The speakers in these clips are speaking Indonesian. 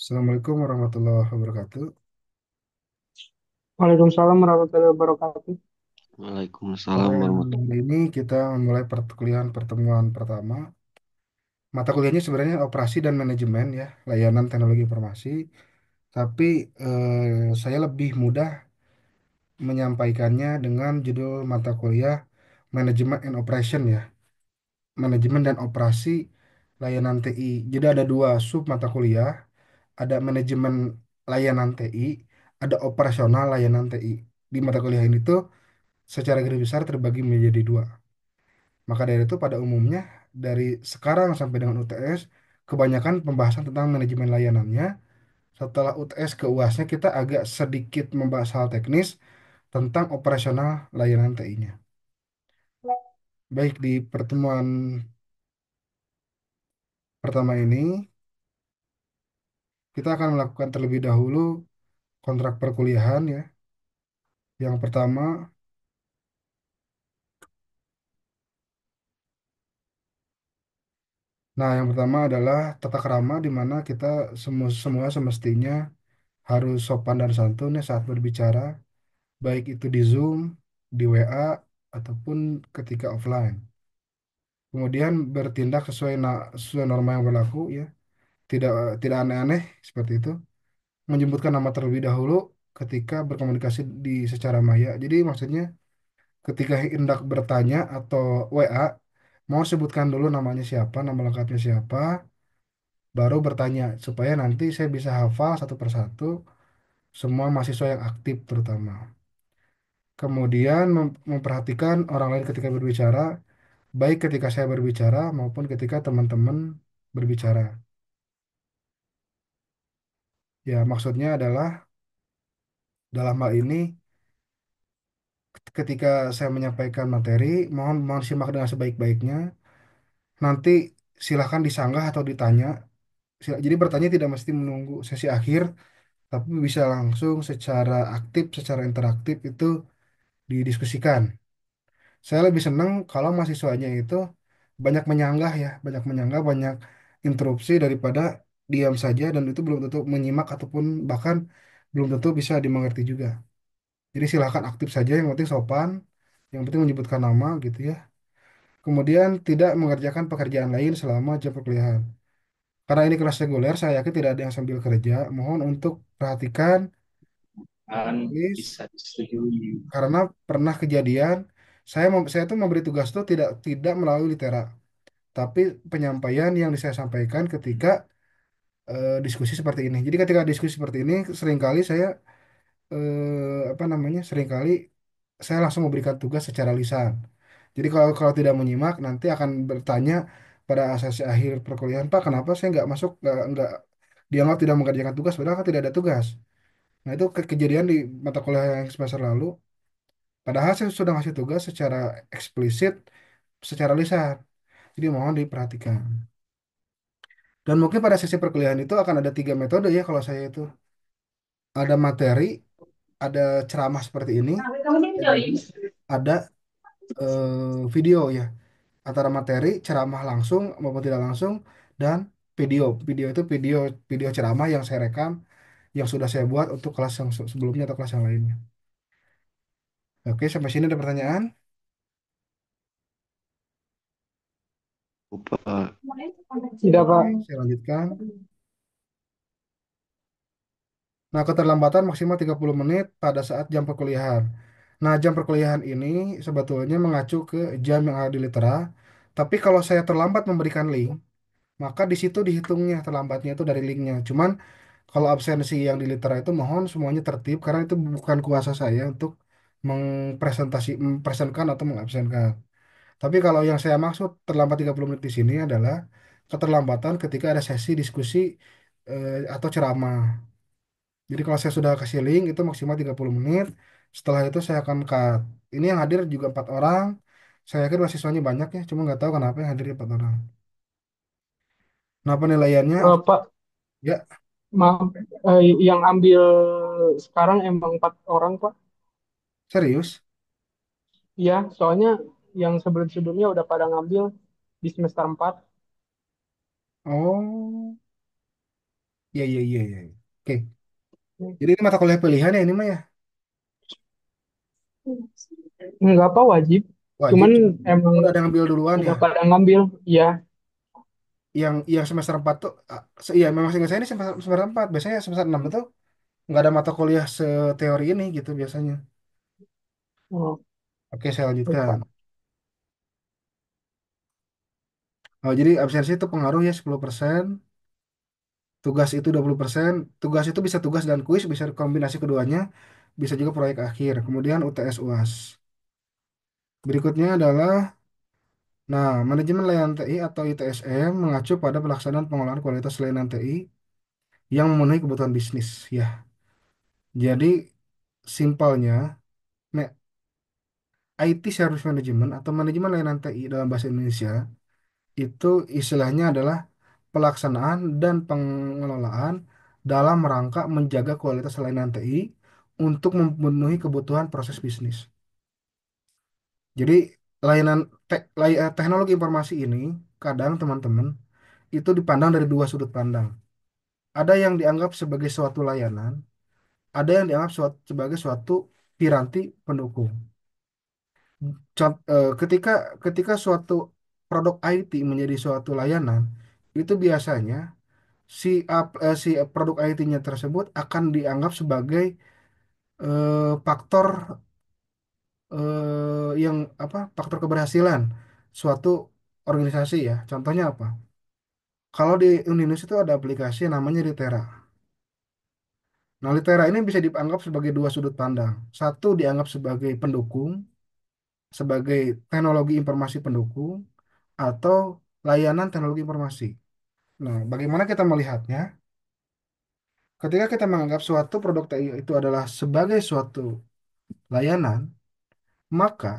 Assalamualaikum warahmatullahi wabarakatuh. Waalaikumsalam warahmatullahi wabarakatuh. Pada Waalaikumsalam warahmatullahi hari ini kita memulai perkuliahan pertemuan pertama. Mata kuliahnya sebenarnya operasi dan manajemen ya, layanan teknologi informasi. Tapi saya lebih mudah menyampaikannya dengan judul mata kuliah Manajemen and Operation ya, manajemen dan operasi layanan TI. Jadi ada dua sub mata kuliah, ada manajemen layanan TI, ada operasional layanan TI. Di mata kuliah ini tuh secara garis besar terbagi menjadi dua. Maka dari itu pada umumnya dari sekarang sampai dengan UTS kebanyakan pembahasan tentang manajemen layanannya. Setelah UTS ke UASnya kita agak sedikit membahas hal teknis tentang operasional layanan TI-nya. Baik di pertemuan pertama ini kita akan melakukan terlebih dahulu kontrak perkuliahan ya. Yang pertama, yang pertama adalah tata krama di mana kita semua semestinya harus sopan dan santun ya saat berbicara, baik itu di Zoom, di WA, ataupun ketika offline. Kemudian bertindak sesuai norma yang berlaku ya, tidak tidak aneh-aneh seperti itu. Menyebutkan nama terlebih dahulu ketika berkomunikasi di secara maya. Jadi maksudnya ketika hendak bertanya atau WA, mau sebutkan dulu namanya siapa, nama lengkapnya siapa, baru bertanya supaya nanti saya bisa hafal satu persatu semua mahasiswa yang aktif terutama. Kemudian memperhatikan orang lain ketika berbicara, baik ketika saya berbicara maupun ketika teman-teman berbicara. Ya, maksudnya adalah dalam hal ini ketika saya menyampaikan materi, mohon mohon simak dengan sebaik-baiknya. Nanti silahkan disanggah atau ditanya. Jadi bertanya tidak mesti menunggu sesi akhir, tapi bisa langsung secara aktif, secara interaktif itu didiskusikan. Saya lebih senang kalau mahasiswanya itu banyak menyanggah ya, banyak menyanggah, banyak interupsi daripada diam saja dan itu belum tentu menyimak ataupun bahkan belum tentu bisa dimengerti juga. Jadi silahkan aktif saja, yang penting sopan, yang penting menyebutkan nama gitu ya. Kemudian tidak mengerjakan pekerjaan lain selama jam perkuliahan. Karena ini kelas reguler, saya yakin tidak ada yang sambil kerja. Mohon untuk perhatikan, please, Bisa disetujui. karena pernah kejadian saya tuh memberi tugas tuh tidak melalui litera, tapi penyampaian yang saya sampaikan ketika diskusi seperti ini. Jadi ketika diskusi seperti ini, seringkali saya apa namanya, seringkali saya langsung memberikan tugas secara lisan. Jadi kalau kalau tidak menyimak, nanti akan bertanya pada sesi akhir perkuliahan, Pak, kenapa saya nggak masuk, nggak dianggap tidak mengerjakan tugas, padahal kan tidak ada tugas. Nah itu kejadian di mata kuliah yang semester lalu. Padahal saya sudah ngasih tugas secara eksplisit, secara lisan. Jadi mohon diperhatikan. Dan mungkin pada sesi perkuliahan itu akan ada tiga metode ya kalau saya itu. Ada materi, ada ceramah seperti ini, dan juga ada video ya. Antara materi, ceramah langsung maupun tidak langsung, dan video. Video itu video video ceramah yang saya rekam, yang sudah saya buat untuk kelas yang sebelumnya atau kelas yang lainnya. Oke, sampai sini ada pertanyaan? Pak. Tidak, Oke, Pak. saya lanjutkan. Nah, keterlambatan maksimal 30 menit pada saat jam perkuliahan. Nah, jam perkuliahan ini sebetulnya mengacu ke jam yang ada di litera. Tapi kalau saya terlambat memberikan link, maka di situ dihitungnya terlambatnya itu dari linknya. Cuman kalau absensi yang di litera itu mohon semuanya tertib karena itu bukan kuasa saya untuk mempresentkan atau mengabsenkan. Tapi kalau yang saya maksud terlambat 30 menit di sini adalah keterlambatan ketika ada sesi diskusi atau ceramah. Jadi kalau saya sudah kasih link itu maksimal 30 menit. Setelah itu saya akan cut. Ini yang hadir juga 4 orang. Saya yakin mahasiswanya banyak ya, cuma nggak tahu kenapa yang hadir 4 orang. Nah penilaiannya, Pak, ya maaf, yang ambil sekarang emang 4 orang, Pak. serius. Ya, soalnya yang sebelum-sebelumnya udah pada ngambil di semester 4. Oh, Iya, iya, iya, iya. Oke. Jadi ini mata kuliah pilihan ya ini mah ya. Nggak apa wajib, Wajib. cuman Cuma emang udah ada yang ambil duluan ya. udah pada ngambil. Ya, Yang semester 4 tuh, iya memang seingat saya ini semester 4. Biasanya semester 6 itu nggak ada mata kuliah seteori ini gitu biasanya. oh, Oke, saya lanjutkan. lupa. Oh, jadi absensi itu pengaruh ya 10%. Tugas itu 20%. Tugas itu bisa tugas dan kuis, bisa kombinasi keduanya. Bisa juga proyek akhir. Kemudian UTS UAS. Berikutnya adalah, nah, manajemen layanan TI atau ITSM mengacu pada pelaksanaan pengolahan kualitas layanan TI yang memenuhi kebutuhan bisnis. Ya, jadi simpelnya, IT Service Management atau manajemen layanan TI dalam bahasa Indonesia itu istilahnya adalah pelaksanaan dan pengelolaan dalam rangka menjaga kualitas layanan TI untuk memenuhi kebutuhan proses bisnis. Jadi teknologi informasi ini kadang teman-teman itu dipandang dari dua sudut pandang. Ada yang dianggap sebagai suatu layanan, ada yang dianggap sebagai suatu piranti pendukung. Ketika ketika suatu produk IT menjadi suatu layanan, itu biasanya si produk IT-nya tersebut akan dianggap sebagai faktor yang apa? Faktor keberhasilan suatu organisasi ya. Contohnya apa? Kalau di Indonesia itu ada aplikasi yang namanya Litera. Nah, Litera ini bisa dianggap sebagai dua sudut pandang. Satu dianggap sebagai pendukung, sebagai teknologi informasi pendukung, atau layanan teknologi informasi. Nah, bagaimana kita melihatnya? Ketika kita menganggap suatu produk TI itu adalah sebagai suatu layanan, maka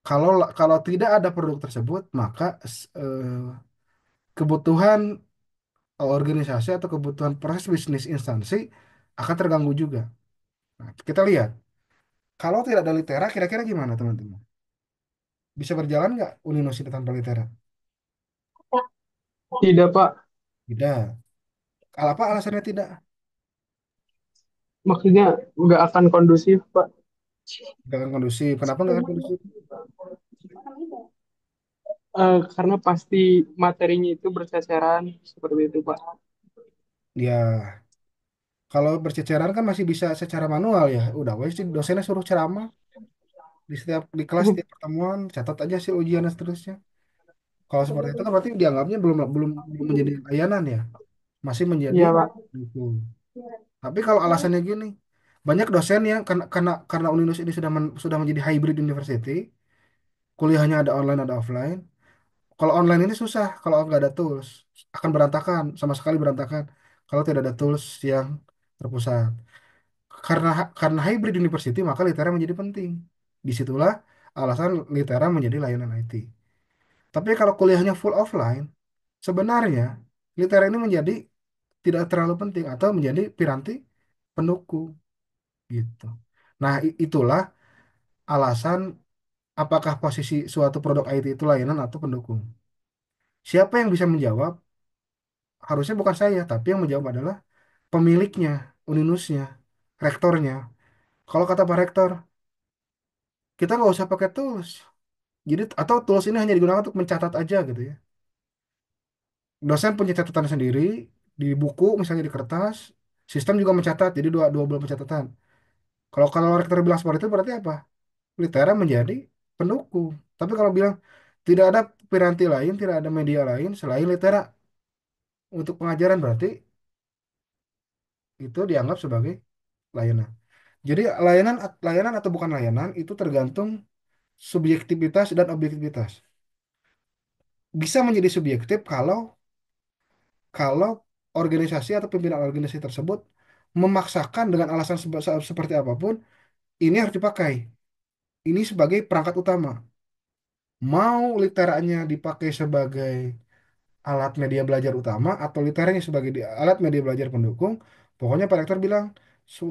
kalau tidak ada produk tersebut, maka kebutuhan organisasi atau kebutuhan proses bisnis instansi akan terganggu juga. Nah, kita lihat, kalau tidak ada litera, kira-kira gimana teman-teman? Bisa berjalan nggak universitas tanpa litera? Tidak, Pak. Tidak. Apa alasannya tidak? Maksudnya nggak akan kondusif, Pak. Nggak akan kondusif. Kenapa nggak akan kondusif? Karena pasti materinya itu berceceran seperti itu, Pak. Ya, kalau berceceran kan masih bisa secara manual ya. Udah, wes sih dosennya suruh ceramah di kelas, setiap pertemuan, catat aja sih ujian dan seterusnya. Kalau seperti itu kan berarti dianggapnya belum belum belum menjadi layanan ya, masih menjadi Iya, Pak. itu. Tapi kalau alasannya gini, banyak dosen yang karena Uninus ini sudah menjadi hybrid university, kuliahnya ada online ada offline. Kalau online ini susah, kalau nggak ada tools akan berantakan, sama sekali berantakan. Kalau tidak ada tools yang terpusat. Karena hybrid university maka Litera menjadi penting. Disitulah alasan Litera menjadi layanan IT. Tapi kalau kuliahnya full offline, sebenarnya Litera ini menjadi tidak terlalu penting atau menjadi piranti pendukung gitu. Nah, itulah alasan apakah posisi suatu produk IT itu layanan atau pendukung. Siapa yang bisa menjawab? Harusnya bukan saya, tapi yang menjawab adalah pemiliknya, Uninusnya, rektornya. Kalau kata Pak Rektor, kita nggak usah pakai tools. Jadi atau tools ini hanya digunakan untuk mencatat aja gitu ya. Dosen punya catatan sendiri di buku, misalnya di kertas. Sistem juga mencatat, jadi dua dua belah pencatatan. Kalau rektor bilang seperti itu berarti apa? Litera menjadi pendukung. Tapi kalau bilang tidak ada piranti lain, tidak ada media lain selain Litera untuk pengajaran berarti itu dianggap sebagai layanan. Jadi layanan atau bukan layanan itu tergantung subjektivitas dan objektivitas. Bisa menjadi subjektif kalau kalau organisasi atau pimpinan organisasi tersebut memaksakan dengan alasan seperti apapun ini harus dipakai. Ini sebagai perangkat utama. Mau literanya dipakai sebagai alat media belajar utama atau literanya sebagai alat media belajar pendukung, pokoknya Pak Rektor bilang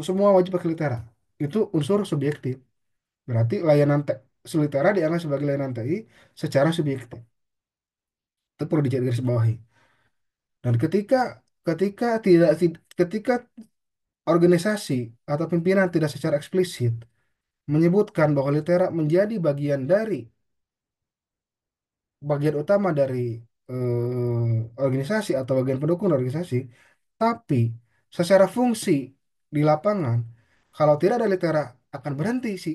semua wajib pakai litera. Itu unsur subjektif. Berarti litera dianggap sebagai layanan TI secara subjektif. Itu perlu digarisbawahi. Dan ketika ketika organisasi atau pimpinan tidak secara eksplisit menyebutkan bahwa litera menjadi bagian utama dari organisasi atau bagian pendukung organisasi, tapi secara fungsi di lapangan, kalau tidak ada litera akan berhenti sih,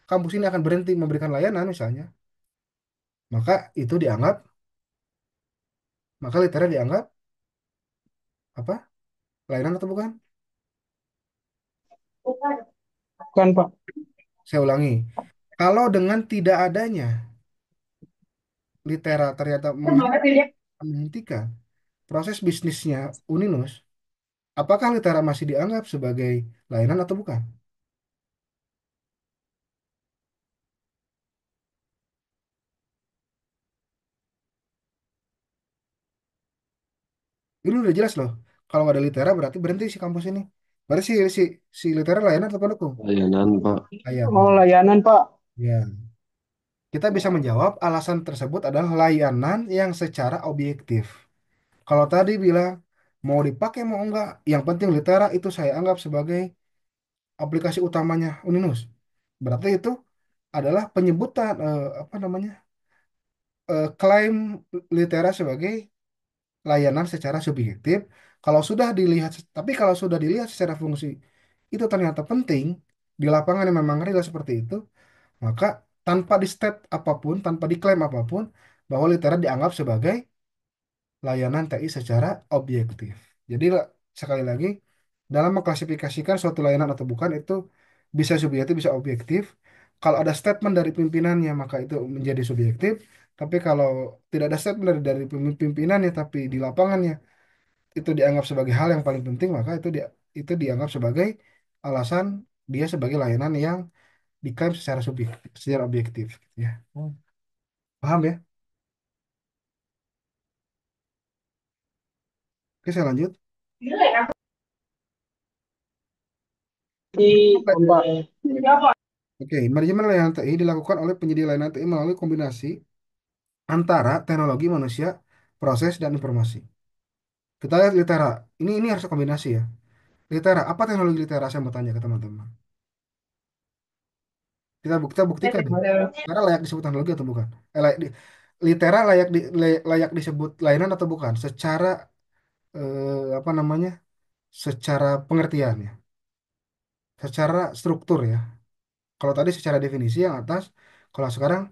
kampus ini akan berhenti memberikan layanan misalnya, maka itu dianggap, maka litera dianggap apa? Layanan atau bukan? Bukan, Pak. Saya ulangi, kalau dengan tidak adanya litera ternyata menghentikan proses bisnisnya Uninus, apakah litera masih dianggap sebagai layanan atau bukan? Ini udah jelas loh. Kalau nggak ada litera berarti berhenti si kampus ini. Berarti si litera layanan atau pendukung? Layanan, Pak. Oh, Layanan. layanan, Pak. Ya. Kita bisa menjawab alasan tersebut adalah layanan yang secara objektif. Kalau tadi bilang mau dipakai mau enggak, yang penting litera itu saya anggap sebagai aplikasi utamanya Uninus. Berarti itu adalah penyebutan apa namanya? Klaim litera sebagai layanan secara subjektif. Tapi kalau sudah dilihat secara fungsi, itu ternyata penting di lapangan yang memang real seperti itu, maka tanpa di state apapun, tanpa diklaim apapun, bahwa litera dianggap sebagai layanan TI secara objektif. Jadi sekali lagi, dalam mengklasifikasikan suatu layanan atau bukan itu bisa subjektif, bisa objektif. Kalau ada statement dari pimpinannya, maka itu menjadi subjektif. Tapi kalau tidak ada statement dari pimpinannya, tapi di lapangannya itu dianggap sebagai hal yang paling penting, maka itu dianggap sebagai alasan dia sebagai layanan yang diklaim secara subjektif, secara objektif, ya. Paham ya? Oke, saya lanjut. Di, Pak. Oke, manajemen layanan TI dilakukan oleh penyedia layanan TI melalui kombinasi antara teknologi manusia, proses, dan informasi. Kita lihat litera. Ini harus kombinasi ya. Litera, apa teknologi litera? Saya mau tanya ke teman-teman. Kita buktikan nih. Litera layak disebut teknologi atau bukan? Litera layak disebut layanan atau bukan? Secara apa namanya? Secara pengertian ya, secara struktur ya. Kalau tadi secara definisi yang atas, kalau sekarang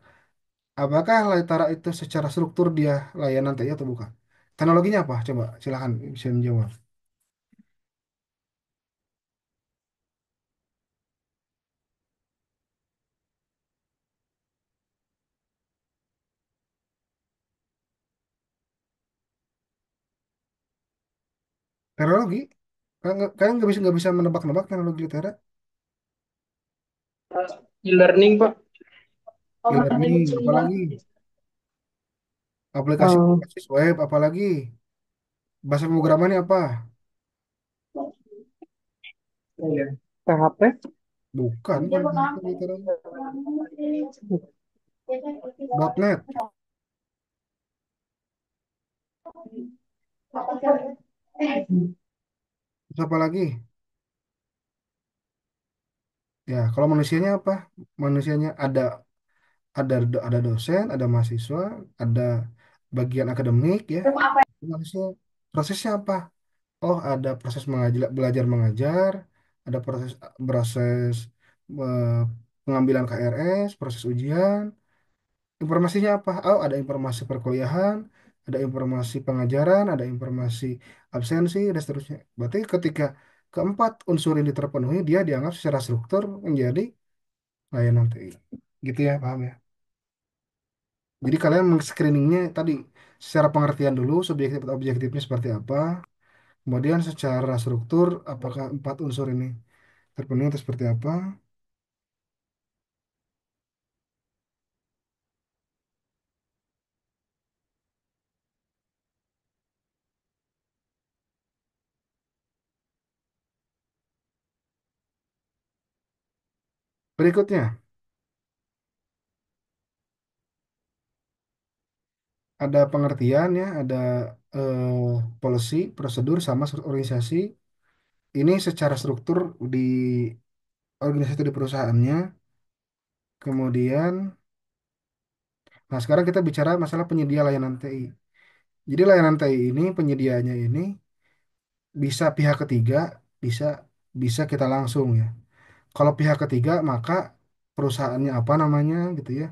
apakah Laitara itu secara struktur dia layanan TI atau bukan? Teknologinya apa? Coba silakan bisa menjawab. Teknologi? Kalian nggak bisa menebak-nebak teknologi Litera? E-learning, Pak. E-learning, apalagi aplikasi Eh, berbasis web, apalagi bahasa pemrogramannya apa? PHP. Bukan, bukan PHP Litera. .NET, terus apa lagi? Ya, kalau manusianya apa? Manusianya ada dosen, ada mahasiswa, ada bagian akademik ya. Manusia prosesnya apa? Oh, ada proses belajar mengajar, ada proses proses eh, pengambilan KRS, proses ujian. Informasinya apa? Oh, ada informasi perkuliahan, ada informasi pengajaran, ada informasi absensi, dan seterusnya. Berarti ketika keempat unsur ini terpenuhi, dia dianggap secara struktur menjadi layanan TI. Gitu ya, paham ya? Jadi kalian men-screeningnya tadi secara pengertian dulu, subjektif atau objektifnya seperti apa. Kemudian secara struktur, apakah empat unsur ini terpenuhi atau seperti apa? Berikutnya, ada pengertian ya, ada policy, prosedur sama organisasi. Ini secara struktur di organisasi di perusahaannya. Kemudian, nah sekarang kita bicara masalah penyedia layanan TI. Jadi layanan TI ini penyediaannya ini bisa pihak ketiga, bisa bisa kita langsung ya. Kalau pihak ketiga maka perusahaannya apa namanya gitu ya.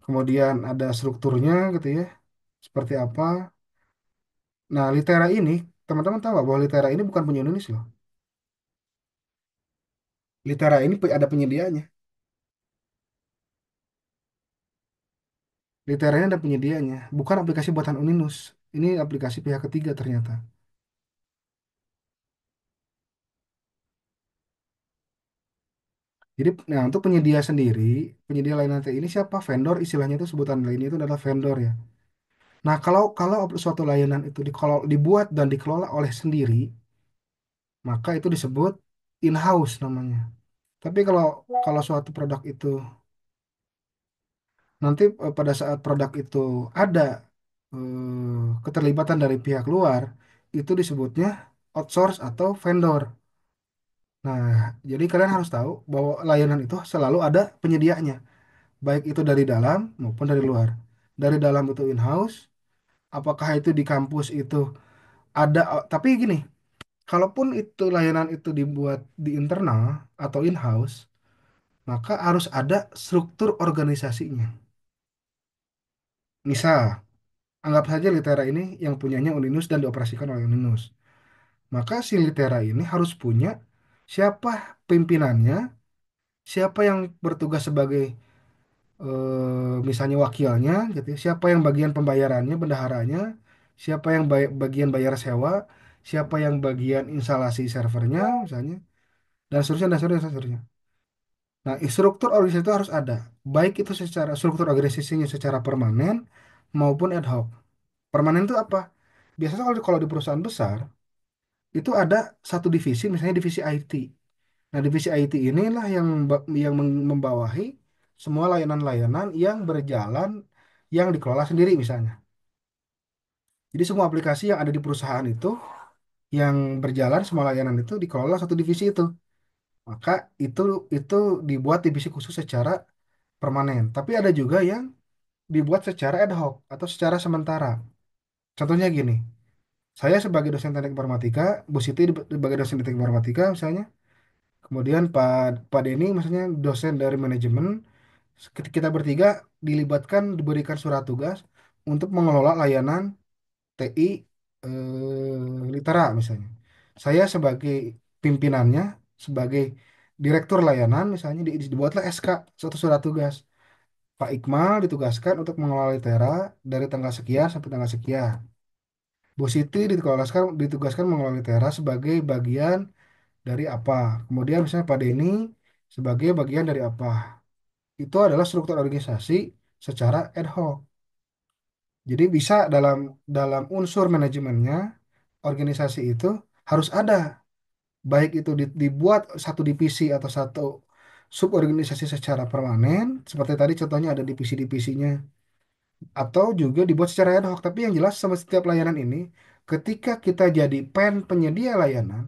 Kemudian ada strukturnya gitu ya. Seperti apa. Nah, Litera ini teman-teman tahu nggak bahwa Litera ini bukan punya Indonesia loh. Litera ini ada penyediaannya. Litera ini ada penyediaannya, bukan aplikasi buatan Uninus. Ini aplikasi pihak ketiga ternyata. Jadi, nah untuk penyedia sendiri, penyedia layanan TI ini siapa? Vendor, istilahnya itu sebutan lainnya itu adalah vendor ya. Nah, kalau kalau suatu layanan itu dibuat dan dikelola oleh sendiri, maka itu disebut in-house namanya. Tapi kalau kalau suatu produk itu nanti pada saat produk itu ada keterlibatan dari pihak luar, itu disebutnya outsource atau vendor. Nah, jadi kalian harus tahu bahwa layanan itu selalu ada penyediaannya, baik itu dari dalam maupun dari luar. Dari dalam itu in-house, apakah itu di kampus itu ada, tapi gini, kalaupun itu layanan itu dibuat di internal atau in-house, maka harus ada struktur organisasinya. Misal, anggap saja Litera ini yang punyanya Uninus dan dioperasikan oleh Uninus. Maka si Litera ini harus punya siapa pimpinannya, siapa yang bertugas sebagai misalnya wakilnya, gitu ya, siapa yang bagian pembayarannya, bendaharanya, siapa yang bagian bayar sewa, siapa yang bagian instalasi servernya, misalnya, dan seterusnya, dan seterusnya, dan seterusnya. Nah, struktur organisasi itu harus ada, baik itu secara struktur organisasinya secara permanen maupun ad hoc. Permanen itu apa? Biasanya kalau di perusahaan besar, itu ada satu divisi, misalnya divisi IT. Nah, divisi IT inilah yang membawahi semua layanan-layanan yang berjalan yang dikelola sendiri misalnya. Jadi semua aplikasi yang ada di perusahaan itu yang berjalan semua layanan itu dikelola satu divisi itu. Maka itu itu dibuat divisi khusus secara permanen. Tapi ada juga yang dibuat secara ad hoc atau secara sementara. Contohnya gini, saya sebagai dosen teknik informatika, Bu Siti sebagai dosen teknik informatika misalnya, kemudian Pak Denny misalnya dosen dari manajemen, kita bertiga dilibatkan diberikan surat tugas untuk mengelola layanan TI Litera misalnya. Saya sebagai pimpinannya, sebagai direktur layanan misalnya dibuatlah SK suatu surat tugas. Pak Iqmal ditugaskan untuk mengelola Litera dari tanggal sekian sampai tanggal sekian. Bu Siti ditugaskan mengelola Litera sebagai bagian dari apa. Kemudian misalnya Pak Denny sebagai bagian dari apa. Itu adalah struktur organisasi secara ad hoc. Jadi bisa dalam dalam unsur manajemennya organisasi itu harus ada, baik itu dibuat satu divisi atau satu suborganisasi secara permanen, seperti tadi contohnya ada divisi-divisinya, atau juga dibuat secara ad hoc. Tapi yang jelas sama setiap layanan ini, ketika kita jadi penyedia layanan,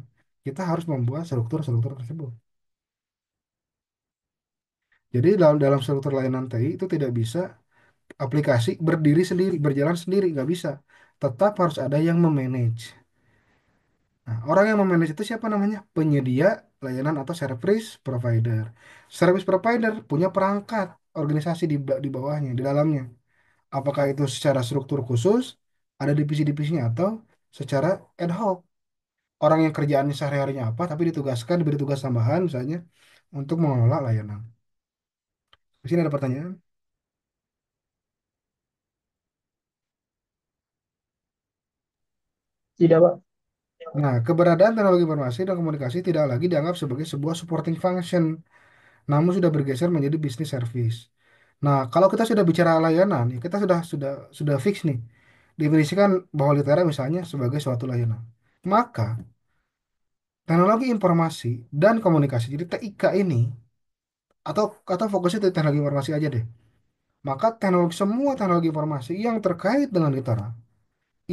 kita harus membuat struktur-struktur tersebut. Jadi dalam dalam struktur layanan TI itu tidak bisa aplikasi berdiri sendiri, berjalan sendiri, nggak bisa. Tetap harus ada yang memanage. Nah, orang yang memanage itu siapa namanya? Penyedia layanan atau service provider. Service provider punya perangkat organisasi di bawahnya, di dalamnya. Apakah itu secara struktur khusus, ada divisi-divisinya, atau secara ad hoc. Orang yang kerjaannya sehari-harinya apa, tapi ditugaskan, diberi tugas tambahan misalnya untuk mengelola layanan. Di sini ada pertanyaan. Tidak, Pak. Nah, keberadaan teknologi informasi dan komunikasi tidak lagi dianggap sebagai sebuah supporting function, namun sudah bergeser menjadi bisnis service. Nah, kalau kita sudah bicara layanan, ya kita sudah fix nih, definisikan bahwa Litera misalnya sebagai suatu layanan. Maka teknologi informasi dan komunikasi, jadi TIK ini, atau fokusnya ke teknologi informasi aja deh. maka teknologi semua teknologi informasi yang terkait dengan litera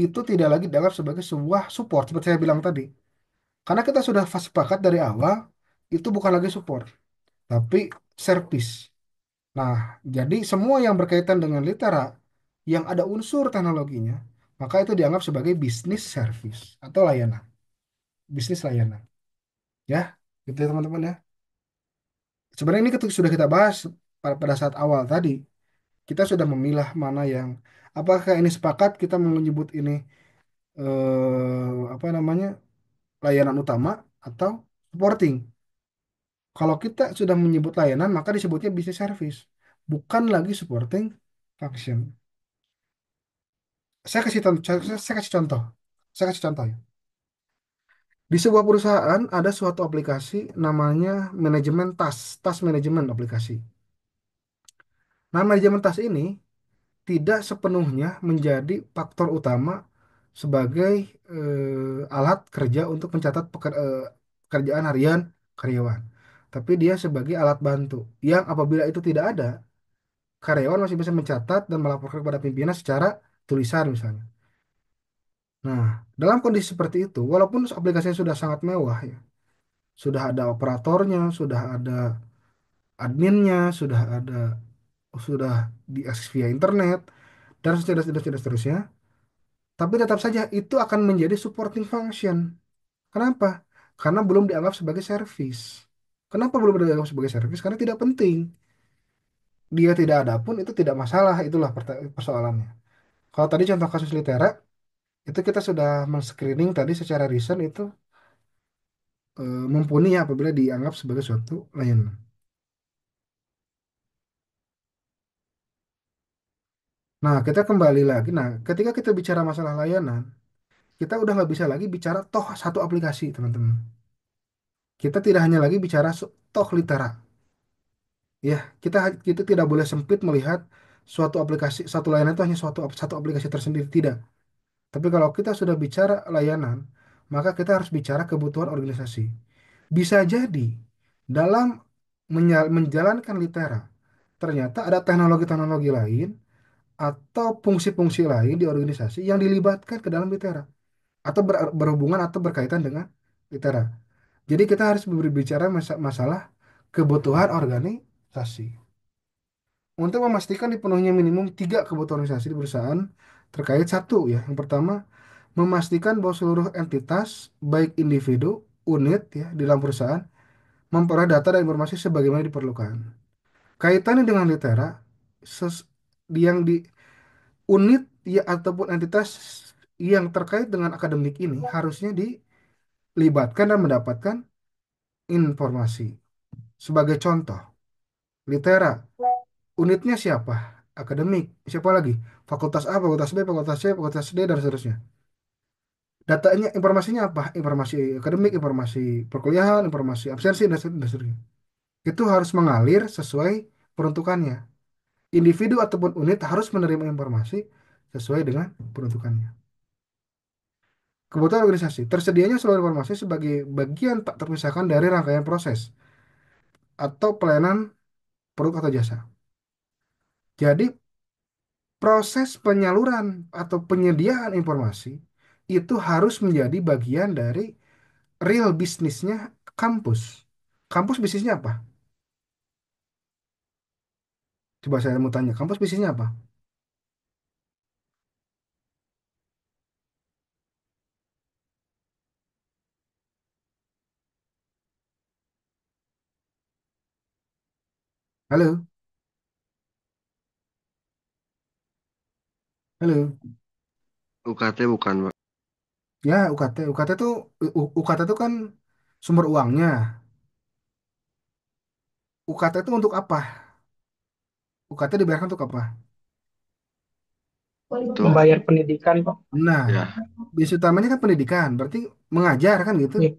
itu tidak lagi dianggap sebagai sebuah support seperti saya bilang tadi. Karena kita sudah sepakat dari awal itu bukan lagi support, tapi service. Nah, jadi semua yang berkaitan dengan litera yang ada unsur teknologinya, maka itu dianggap sebagai bisnis service atau layanan, bisnis layanan. Ya, gitu ya teman-teman ya. Sebenarnya ini ketika sudah kita bahas pada saat awal tadi, kita sudah memilah mana yang apakah ini sepakat kita menyebut ini apa namanya layanan utama atau supporting. Kalau kita sudah menyebut layanan, maka disebutnya business service, bukan lagi supporting function. Saya kasih contoh. Saya kasih contoh ya. Di sebuah perusahaan ada suatu aplikasi namanya manajemen tas, tas manajemen aplikasi. Nah, manajemen tas ini tidak sepenuhnya menjadi faktor utama sebagai alat kerja untuk mencatat pekerjaan harian karyawan. Tapi dia sebagai alat bantu yang apabila itu tidak ada, karyawan masih bisa mencatat dan melaporkan kepada pimpinan secara tulisan misalnya. Nah, dalam kondisi seperti itu, walaupun aplikasinya sudah sangat mewah ya, sudah ada operatornya, sudah ada adminnya, sudah diakses via internet dan seterusnya, tapi tetap saja itu akan menjadi supporting function. Kenapa? Karena belum dianggap sebagai service. Kenapa belum dianggap sebagai service? Karena tidak penting. Dia tidak ada pun itu tidak masalah. Itulah persoalannya. Kalau tadi contoh kasus Litera, itu kita sudah men-screening tadi secara recent itu mumpuni ya apabila dianggap sebagai suatu layanan. Nah, kita kembali lagi. Nah, ketika kita bicara masalah layanan, kita udah nggak bisa lagi bicara toh satu aplikasi, teman-teman. Kita tidak hanya lagi bicara toh Litera. Ya, kita tidak boleh sempit melihat suatu aplikasi, satu layanan itu hanya satu aplikasi tersendiri. Tidak. Tapi kalau kita sudah bicara layanan, maka kita harus bicara kebutuhan organisasi. Bisa jadi dalam menjalankan Litera, ternyata ada teknologi-teknologi lain atau fungsi-fungsi lain di organisasi yang dilibatkan ke dalam Litera atau berhubungan atau berkaitan dengan Litera. Jadi kita harus berbicara masalah kebutuhan organisasi. Untuk memastikan dipenuhinya minimum tiga kebutuhan organisasi di perusahaan terkait satu ya. Yang pertama, memastikan bahwa seluruh entitas, baik individu, unit ya di dalam perusahaan memperoleh data dan informasi sebagaimana diperlukan. Kaitannya dengan litera, yang di unit ya ataupun entitas yang terkait dengan akademik ini harusnya dilibatkan dan mendapatkan informasi. Sebagai contoh, litera, unitnya siapa? Akademik, siapa lagi? Fakultas A, Fakultas B, Fakultas C, Fakultas D, dan seterusnya. Datanya, informasinya apa? Informasi akademik, informasi perkuliahan, informasi absensi, dan seterusnya. Itu harus mengalir sesuai peruntukannya. Individu ataupun unit harus menerima informasi sesuai dengan peruntukannya. Kebutuhan organisasi. Tersedianya seluruh informasi sebagai bagian tak terpisahkan dari rangkaian proses atau pelayanan produk atau jasa. Jadi, proses penyaluran atau penyediaan informasi itu harus menjadi bagian dari real bisnisnya kampus. Kampus bisnisnya apa? Coba saya mau tanya, kampus bisnisnya apa? Halo, halo. UKT bukan, Pak. Ya, UKT. UKT itu kan sumber uangnya. UKT itu untuk apa? UKT dibayarkan untuk apa? Itu Membayar pendidikan, Pak. Nah, ya, bisnis utamanya kan pendidikan, berarti mengajar kan gitu. Iya,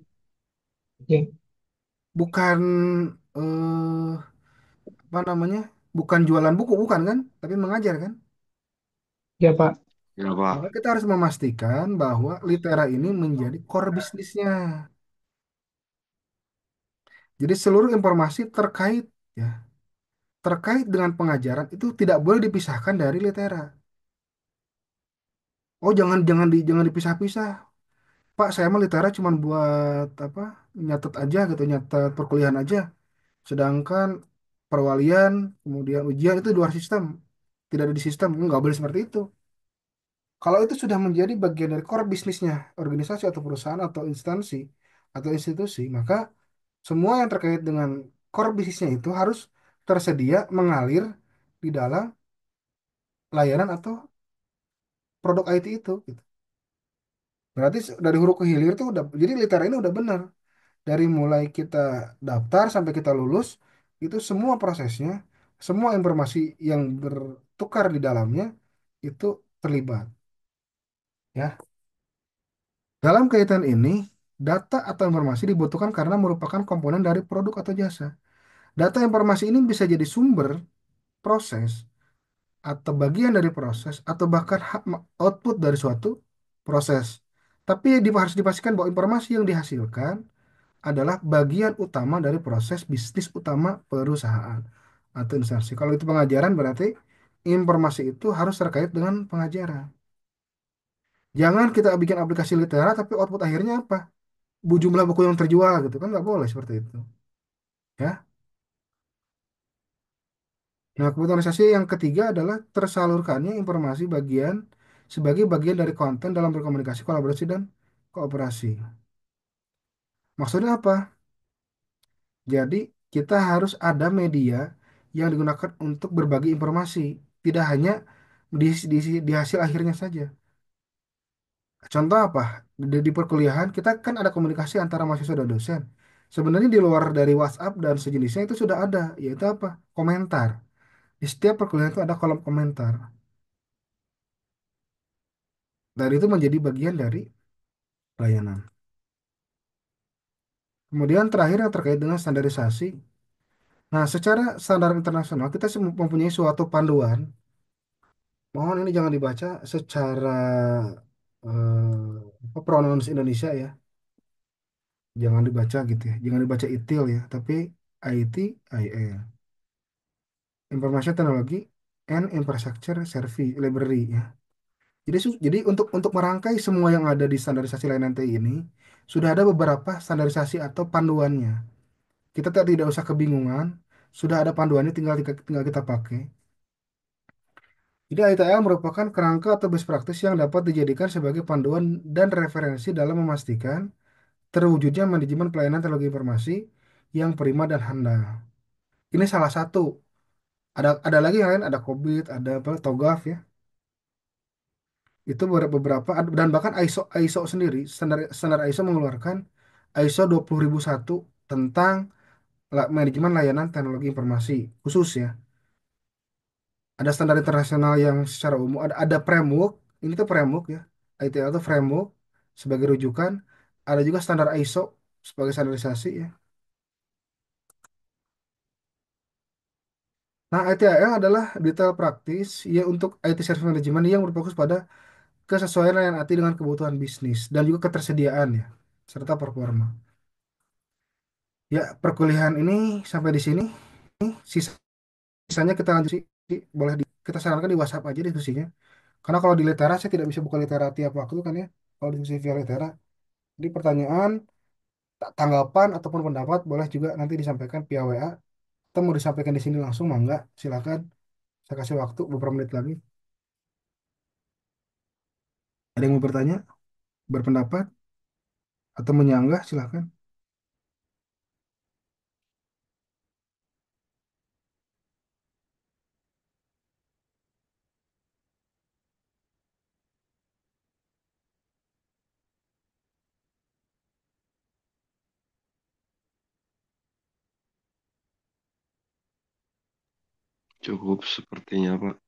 iya, Bukan apa namanya? Bukan jualan buku, bukan kan? Tapi mengajar kan? iya, Pak. ya Maka Pak. kita harus memastikan bahwa Litera ini menjadi core bisnisnya. Jadi seluruh informasi terkait ya terkait dengan pengajaran itu tidak boleh dipisahkan dari litera. Oh, jangan dipisah-pisah. Pak, saya mah litera cuma buat apa? Nyatet aja gitu, nyatet perkuliahan aja. Sedangkan perwalian, kemudian ujian itu di luar sistem, tidak ada di sistem. Nggak boleh seperti itu. Kalau itu sudah menjadi bagian dari core bisnisnya organisasi atau perusahaan atau instansi atau institusi, maka semua yang terkait dengan core bisnisnya itu harus tersedia mengalir di dalam layanan atau produk IT itu, gitu. Berarti dari hulu ke hilir tuh udah, jadi litera ini udah benar. Dari mulai kita daftar sampai kita lulus, itu semua prosesnya, semua informasi yang bertukar di dalamnya itu terlibat. Ya, dalam kaitan ini, data atau informasi dibutuhkan karena merupakan komponen dari produk atau jasa. Data informasi ini bisa jadi sumber proses atau bagian dari proses atau bahkan output dari suatu proses. Tapi harus dipastikan bahwa informasi yang dihasilkan adalah bagian utama dari proses bisnis utama perusahaan atau instansi. Kalau itu pengajaran berarti informasi itu harus terkait dengan pengajaran. Jangan kita bikin aplikasi litera tapi output akhirnya apa? Jumlah buku yang terjual gitu kan nggak boleh seperti itu. Ya. Nah, kebutuhan organisasi yang ketiga adalah tersalurkannya informasi bagian sebagai bagian dari konten dalam berkomunikasi, kolaborasi, dan kooperasi. Maksudnya apa? Jadi, kita harus ada media yang digunakan untuk berbagi informasi, tidak hanya di hasil akhirnya saja. Contoh apa? Di perkuliahan, kita kan ada komunikasi antara mahasiswa dan dosen. Sebenarnya di luar dari WhatsApp dan sejenisnya itu sudah ada, yaitu apa? Komentar. Di setiap perkuliahan itu ada kolom komentar. Dan itu menjadi bagian dari layanan. Kemudian terakhir yang terkait dengan standarisasi. Nah, secara standar internasional kita mempunyai suatu panduan. Mohon ini jangan dibaca secara pronounce Indonesia ya. Jangan dibaca gitu ya. Jangan dibaca ITIL ya, tapi ITIL. Information Technology and Infrastructure Service Library ya. Jadi untuk merangkai semua yang ada di standarisasi layanan TI ini sudah ada beberapa standarisasi atau panduannya. Kita tidak usah kebingungan, sudah ada panduannya tinggal kita pakai. Jadi ITL merupakan kerangka atau best practice yang dapat dijadikan sebagai panduan dan referensi dalam memastikan terwujudnya manajemen pelayanan teknologi informasi yang prima dan handal. Ini salah satu. Ada lagi yang lain, ada COBIT, ada apa, TOGAF ya. Itu beberapa dan bahkan ISO sendiri, standar ISO mengeluarkan ISO 20001 tentang manajemen layanan teknologi informasi khusus ya. Ada standar internasional yang secara umum, ada framework, ini tuh framework ya, ITL itu framework sebagai rujukan, ada juga standar ISO sebagai standarisasi ya. Nah, ITIL adalah detail praktis ya untuk IT Service Management yang berfokus pada kesesuaian layanan IT dengan kebutuhan bisnis dan juga ketersediaan ya, serta performa. Ya, perkuliahan ini sampai di sini. Sisanya kita lanjut boleh kita sarankan di WhatsApp aja diskusinya. Karena kalau di Litera saya tidak bisa buka Litera tiap waktu kan ya. Kalau diskusi via Litera. Jadi pertanyaan, tanggapan ataupun pendapat boleh juga nanti disampaikan via WA. Atau mau disampaikan di sini langsung, mangga, silakan. Saya kasih waktu beberapa menit lagi. Ada yang mau bertanya, berpendapat, atau menyanggah, silakan. Cukup sepertinya, Pak.